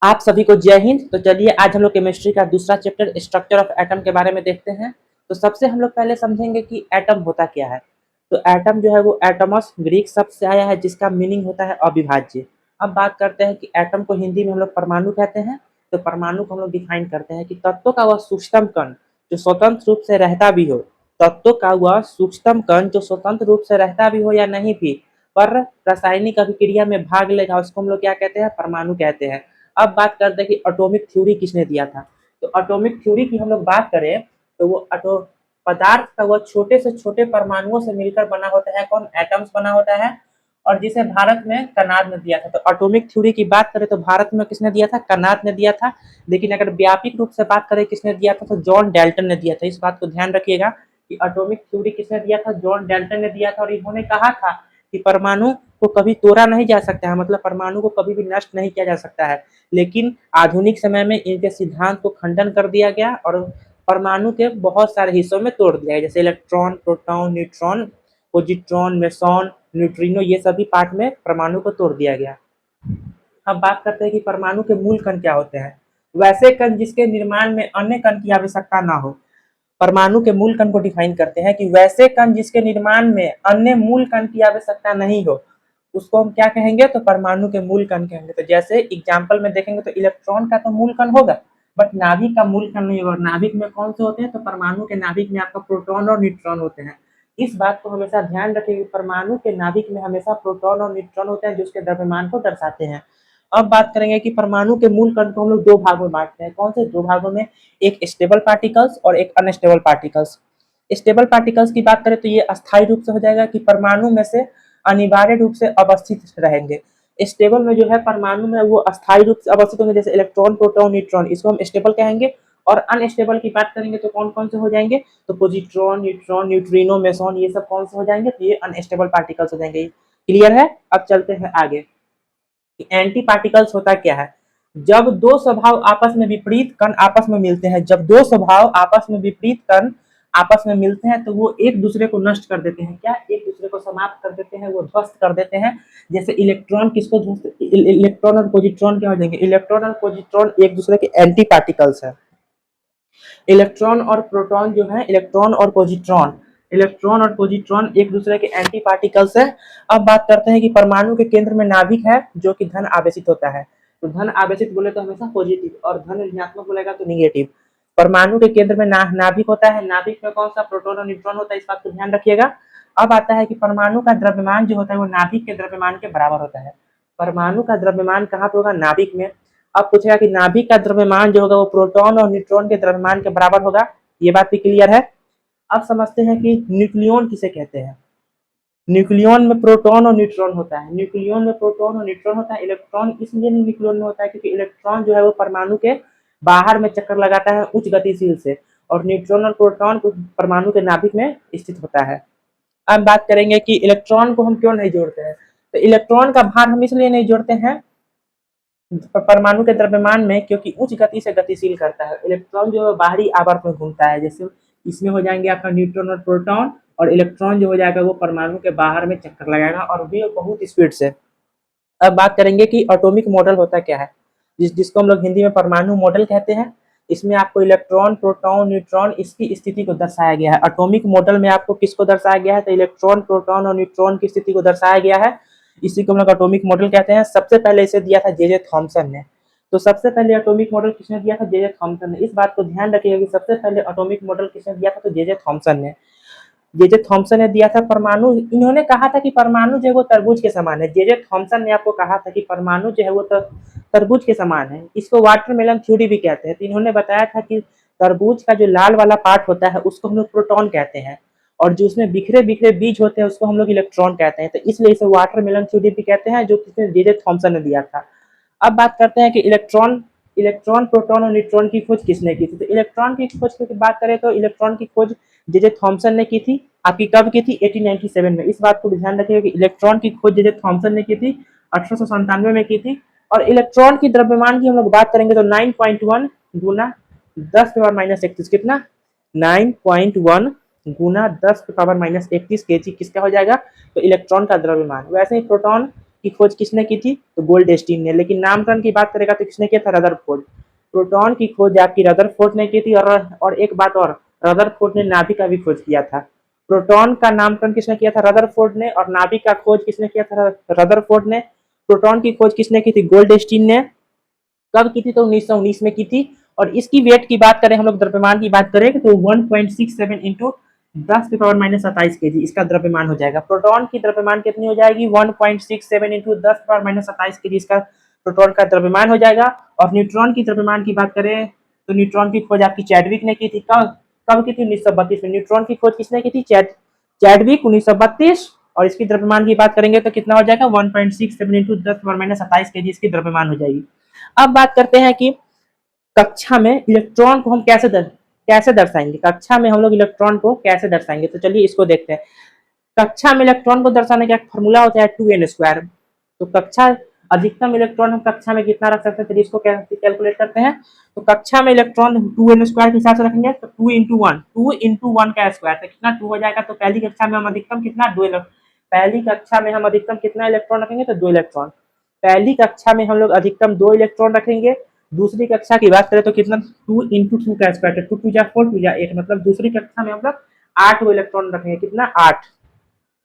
आप सभी को जय हिंद। तो चलिए आज हम लोग केमिस्ट्री का दूसरा चैप्टर स्ट्रक्चर ऑफ एटम के बारे में देखते हैं। तो सबसे हम लोग पहले समझेंगे कि एटम होता क्या है। तो एटम जो है वो एटमस ग्रीक शब्द से आया है जिसका मीनिंग होता है अविभाज्य। अब बात करते हैं कि एटम को हिंदी में हम लोग परमाणु कहते हैं। तो परमाणु को हम लोग डिफाइन करते हैं कि तत्वों का वह सूक्ष्मतम कण जो स्वतंत्र रूप से रहता भी हो, तत्वों का वह सूक्ष्मतम कण जो स्वतंत्र रूप से रहता भी हो या नहीं भी, पर रासायनिक अभिक्रिया में भाग लेगा, उसको हम लोग क्या कहते हैं, परमाणु कहते हैं। अब बात करते हैं कि एटॉमिक थ्योरी किसने दिया था। तो एटॉमिक थ्योरी की हम लोग बात करें तो वो पदार्थ का वह छोटे से छोटे परमाणुओं से मिलकर बना होता है, कौन, एटम्स बना होता है, और जिसे भारत में कनाड ने दिया था। तो एटॉमिक थ्योरी की बात करें तो भारत में किसने दिया था, कनाड ने दिया था। लेकिन अगर व्यापक रूप से बात करें किसने दिया था, तो जॉन डाल्टन ने दिया था। इस बात को ध्यान रखिएगा कि एटॉमिक थ्योरी किसने दिया था, जॉन डाल्टन ने दिया था। और इन्होंने कहा था कि परमाणु को कभी तोड़ा नहीं जा सकता है, मतलब परमाणु को कभी भी नष्ट नहीं किया जा सकता है। लेकिन आधुनिक समय में इनके सिद्धांत को खंडन कर दिया गया और परमाणु के बहुत सारे हिस्सों में तोड़ दिया गया, जैसे electron, proton, neutron, positron, meson, neutrino, ये सभी पार्ट में परमाणु को तोड़ दिया गया। अब बात करते हैं कि परमाणु के मूल कण क्या होते हैं। वैसे कण जिसके निर्माण में अन्य कण की आवश्यकता ना हो। परमाणु के मूल कण को डिफाइन करते हैं कि वैसे कण जिसके निर्माण में अन्य मूल कण की आवश्यकता नहीं हो, उसको हम क्या कहेंगे, तो परमाणु के मूल कण कहेंगे। तो जैसे एग्जाम्पल में देखेंगे तो इलेक्ट्रॉन का तो मूल कण होगा, बट नाभिक का मूल कण नहीं होगा। नाभिक में कौन से होते हैं, तो परमाणु के नाभिक में आपका प्रोटॉन और न्यूट्रॉन होते हैं। इस बात को हमेशा ध्यान रखें कि परमाणु के नाभिक में हमेशा प्रोटॉन और न्यूट्रॉन होते हैं जो उसके द्रव्यमान को दर्शाते हैं। अब बात करेंगे कि परमाणु के मूल कण को हम लोग दो भागों में बांटते हैं। कौन से दो भागों में, एक स्टेबल पार्टिकल्स और एक अनस्टेबल पार्टिकल्स। स्टेबल पार्टिकल्स की बात करें तो ये अस्थायी रूप से हो जाएगा कि परमाणु में से अनिवार्य रूप से अवस्थित रहेंगे। स्टेबल में जो है परमाणु में वो अस्थायी रूप से अवस्थित होंगे, जैसे इलेक्ट्रॉन, प्रोटॉन, न्यूट्रॉन, इसको हम स्टेबल कहेंगे। और अनस्टेबल की बात करेंगे तो कौन कौन से हो जाएंगे, तो पॉजिट्रॉन, न्यूट्रॉन, न्यूट्रिनो, मेसॉन, ये सब कौन से हो जाएंगे, तो ये अनस्टेबल पार्टिकल्स हो जाएंगे। क्लियर है। अब चलते हैं आगे। एंटी पार्टिकल्स होता क्या है, जब दो स्वभाव आपस में विपरीत कण आपस में मिलते हैं, जब दो स्वभाव आपस में विपरीत कण आपस में मिलते हैं तो वो एक दूसरे को नष्ट कर देते हैं, क्या, एक दूसरे को समाप्त कर देते हैं, वो ध्वस्त कर देते हैं। जैसे इलेक्ट्रॉन किसको ध्वस्त, इलेक्ट्रॉन और पॉजिट्रॉन क्या हो जाएंगे, इलेक्ट्रॉन और पॉजिट्रॉन एक दूसरे के एंटी पार्टिकल्स है। इलेक्ट्रॉन और प्रोटॉन जो है, इलेक्ट्रॉन और पॉजिट्रॉन एक दूसरे के एंटी पार्टिकल्स है। अब बात करते हैं कि परमाणु के केंद्र में नाभिक है जो कि धन आवेशित होता है। तो धन आवेशित बोले तो हमेशा पॉजिटिव, और धन ऋणात्मक बोलेगा तो निगेटिव। परमाणु के केंद्र में नाभिक होता है। नाभिक में कौन सा, प्रोटॉन और न्यूट्रॉन होता है, इस बात को ध्यान रखिएगा। अब आता है कि परमाणु का द्रव्यमान जो होता है वो नाभिक के द्रव्यमान के बराबर होता है। परमाणु का द्रव्यमान कहाँ पे होगा, नाभिक में। अब पूछेगा कि नाभिक का द्रव्यमान जो होगा वो प्रोटॉन और न्यूट्रॉन के द्रव्यमान के बराबर होगा। ये बात भी क्लियर है। अब समझते हैं कि न्यूक्लियन किसे कहते हैं। न्यूक्लियन में प्रोटॉन और न्यूट्रॉन होता है। न्यूक्लियन में प्रोटॉन और न्यूट्रॉन होता है। इलेक्ट्रॉन इसलिए नहीं न्यूक्लियन में होता है क्योंकि इलेक्ट्रॉन जो है वो परमाणु के बाहर में चक्कर लगाता है उच्च गतिशील से, और न्यूट्रॉन और प्रोटॉन परमाणु के नाभिक में स्थित होता है। अब बात करेंगे कि इलेक्ट्रॉन को हम क्यों नहीं जोड़ते हैं। तो इलेक्ट्रॉन का भार हम इसलिए नहीं जोड़ते हैं परमाणु के द्रव्यमान में, क्योंकि उच्च गति से गतिशील करता है। इलेक्ट्रॉन जो है बाहरी आवर्त में घूमता है, जैसे इसमें हो जाएंगे आपका न्यूट्रॉन और प्रोटॉन, और इलेक्ट्रॉन जो हो जाएगा वो परमाणु के बाहर में चक्कर लगाएगा और भी बहुत स्पीड से। अब बात करेंगे कि एटॉमिक मॉडल होता क्या है, जिसको हम लोग हिंदी में परमाणु मॉडल कहते हैं। इसमें आपको इलेक्ट्रॉन, प्रोटॉन, न्यूट्रॉन इसकी स्थिति को दर्शाया गया है। एटॉमिक मॉडल में आपको किसको दर्शाया गया है, तो इलेक्ट्रॉन, प्रोटॉन और न्यूट्रॉन की स्थिति को दर्शाया गया है। इसी को हम लोग एटॉमिक मॉडल कहते हैं। सबसे पहले इसे दिया था जे थॉमसन ने। तो सबसे पहले एटॉमिक मॉडल किसने दिया था, जे थॉमसन ने। इस बात को ध्यान रखिएगा कि सबसे पहले एटॉमिक मॉडल किसने दिया था, तो जे थॉमसन ने। जे थॉमसन ने दिया था परमाणु। इन्होंने कहा था कि परमाणु जो है वो तरबूज के समान है। जे थॉमसन ने आपको कहा था कि परमाणु जो है वो तरबूज के समान है। इसको वाटरमेलन थ्योरी भी कहते हैं। तो इन्होंने बताया था कि तरबूज का जो लाल वाला पार्ट होता है उसको हम लोग प्रोटॉन कहते हैं, और जो उसमें बिखरे बिखरे बीज होते हैं उसको हम लोग इलेक्ट्रॉन कहते हैं। तो इसलिए इसे वाटरमेलन थ्योरी भी कहते हैं, जो किसने, जे थॉमसन ने दिया था। अब बात करते हैं कि इलेक्ट्रॉन, प्रोटॉन और न्यूट्रॉन की खोज किसने की थी। तो इलेक्ट्रॉन की खोज की बात करें तो इलेक्ट्रॉन की खोज जे थॉमसन ने की थी। आपकी कब की थी, 1897 में। इस बात को ध्यान रखिएगा कि इलेक्ट्रॉन की खोज जे थॉमसन ने की थी, 1897 में की थी। और इलेक्ट्रॉन की द्रव्यमान की हम लोग बात करेंगे तो 9.1 गुना 10⁻31, कितना, 9.1 गुना 10⁻31 kg किसका हो जाएगा, तो इलेक्ट्रॉन का द्रव्यमान। वैसे ही प्रोटॉन की खोज किसने की थी? तो गोल्डस्टीन ने। लेकिन नामकरण की बात करेगा तो किसने किया था? रदरफोर्ड। प्रोटॉन की खोज आपकी रदरफोर्ड ने की थी, और एक बात और, रदरफोर्ड ने नाभिक का भी खोज किया था। प्रोटॉन का नामकरण किसने किया था? रदरफोर्ड ने। और नाभिक का खोज किसने किया था? रदरफोर्ड ने। प्रोटॉन की खोज किसने की थी? गोल्डस्टीन ने। कब की थी? तो 1919 में की थी। और इसकी वेट की बात करें, हम लोग द्रव्यमान की बात करें तो 1.67 इंटू 10⁻27 के जी इसका द्रव्यमान हो जाएगा। प्रोटॉन की द्रव्यमान कितनी हो जाएगी? 1.67 इंटू 10⁻27 के जी इसका प्रोटॉन का द्रव्यमान हो जाएगा। और न्यूट्रॉन की द्रव्यमान की बात करें तो न्यूट्रॉन की खोज आपकी चैडविक ने की थी। कब कब की थी? 1932 में। न्यूट्रॉन की खोज किसने की थी? चैडविक 1932। और इसकी द्रव्यमान की बात करेंगे तो कितना हो जाएगा? 1.67 इंटू 10⁻27 के जी इसकी द्रव्यमान हो जाएगी। अब बात करते हैं कि कक्षा में इलेक्ट्रॉन को हम कैसे दर्शाएंगे। कक्षा में हम लोग इलेक्ट्रॉन को कैसे दर्शाएंगे, तो चलिए इसको देखते हैं। कक्षा में इलेक्ट्रॉन को दर्शाने का एक फॉर्मूला होता है 2n²। तो कक्षा अधिकतम इलेक्ट्रॉन हम कक्षा में कितना रख सकते हैं, तो इसको कैलकुलेट करते हैं। तो कक्षा में इलेक्ट्रॉन 2n² के हिसाब से रखेंगे तो 2 इंटू 1 का स्क्वायर, तो कितना 2 हो जाएगा। तो पहली कक्षा में हम अधिकतम कितना 2 पहली कक्षा में हम अधिकतम कितना इलेक्ट्रॉन रखेंगे, तो 2 इलेक्ट्रॉन। पहली कक्षा में हम लोग अधिकतम 2 इलेक्ट्रॉन रखेंगे। दूसरी कक्षा की बात करें तो कितना 2 इंटू 2 का स्क्वायर, 2 2 4 2 8, मतलब दूसरी कक्षा में हम लोग 8 इलेक्ट्रॉन रखेंगे। कितना? 8।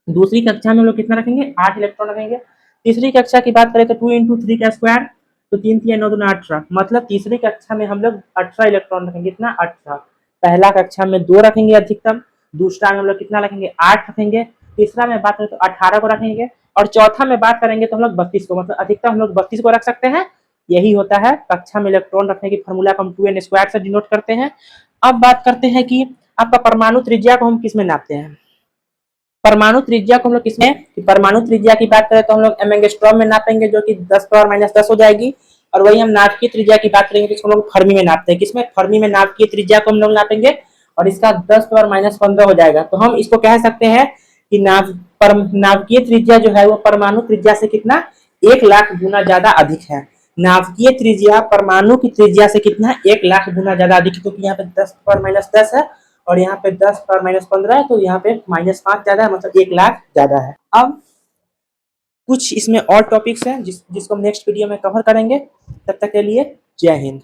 दूसरी कक्षा में हम लोग कितना रखेंगे? 8 इलेक्ट्रॉन रखेंगे। तीसरी कक्षा की बात करें तो 2 इंटू 3 का स्क्वायर, तो 3 3 9 2 18, मतलब तीसरी कक्षा में हम लोग 18 इलेक्ट्रॉन रखेंगे। कितना? 18। पहला कक्षा में 2 रखेंगे अधिकतम, दूसरा में हम लोग कितना रखेंगे? 8 रखेंगे, तीसरा में बात करें तो 18 को रखेंगे, और चौथा में बात करेंगे तो हम लोग 32 को, मतलब अधिकतम हम लोग 32 को रख सकते हैं। यही होता है कक्षा में इलेक्ट्रॉन रखने की फॉर्मूला को हम 2n² से डिनोट करते हैं। अब बात करते हैं कि आपका परमाणु त्रिज्या को हम किसमें नापते हैं। परमाणु त्रिज्या को हम लोग किसमें, परमाणु त्रिज्या की बात करें तो हम लोग एंगस्ट्रॉम में नापेंगे, जो कि 10⁻−10 हो जाएगी। और वही हम नाभिकीय त्रिज्या की बात करेंगे तो इसको हम लोग फर्मी में नापते हैं। किसमें? फर्मी में नाभिकीय त्रिज्या को हम लोग नापेंगे, और इसका 10⁻−15 हो जाएगा। तो हम इसको कह सकते हैं कि नाभिकीय त्रिज्या जो है वो परमाणु त्रिज्या से कितना? 1,00,000 गुना ज्यादा अधिक है। नाभिकीय त्रिज्या परमाणु की त्रिज्या से कितना? 1,00,000 गुना ज्यादा अधिक है, क्योंकि यहाँ पे 10⁻10 है और यहाँ पे 10⁻15 है, तो यहाँ पे -5 ज्यादा है, मतलब 1,00,000 ज्यादा है। अब कुछ इसमें और टॉपिक्स हैं जिसको हम नेक्स्ट वीडियो में कवर करेंगे। तब तक के लिए जय हिंद।